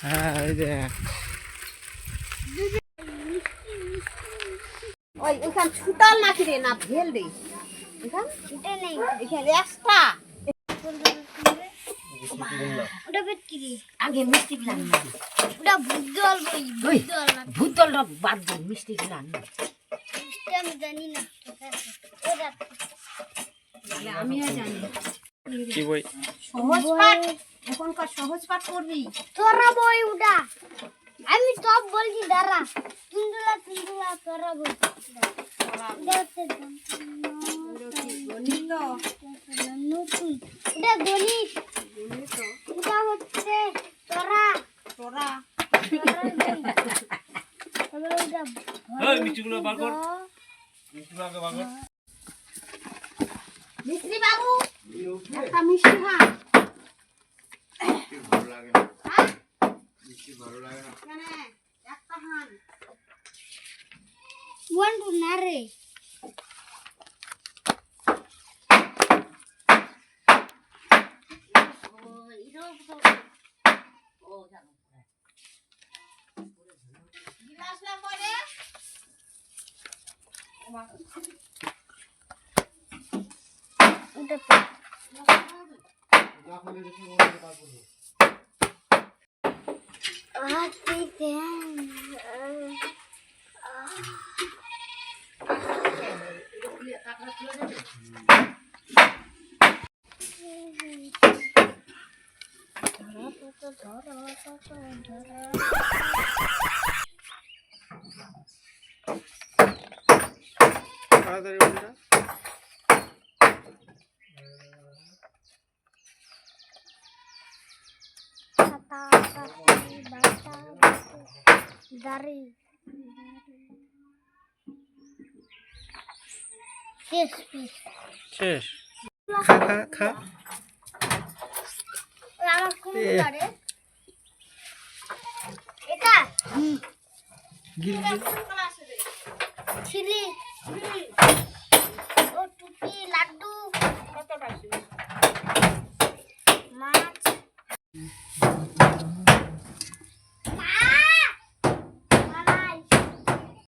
হ্যাঁ এই যে ওই এখান ছুটাল নাকি রে না ভেল রে এখান ছুটে নেই এখানে এক্সট্রা ওটা বিক্রি আগে মিষ্টি প্ল্যান না ওটা ভূতদল বই ভূতদলটা বাদ দে মিষ্টি প্ল্যান মিষ্টি আমি জানি না ওটা তাহলে আমিও জানি কি বই সহজ পাঠ এখনকার সহজ পাঠ করবি তোরা বই ওটা আমি সব বলছি দাঁড়া তুন্দুলা তুন্দুলা তোরা বই এটা গণিত এটা হচ্ছে তোরা তোরা মিষ্টিগুলো বার কর মিষ্টিগুলো আগে বার কর মিষ্টি বাবু একটা মিষ্টি খা ভালো লাগে না মিষ্টি ভালো লাগে না কেন একটা খান ওয়ান টু না রে তাড়াতাড়ি বলটা দাড়ি শেষ শেষ খা খা খা আমার কোন দাড়ি এটা গিল ছিলি ও টুপি লাড্ডু কত পাইছিস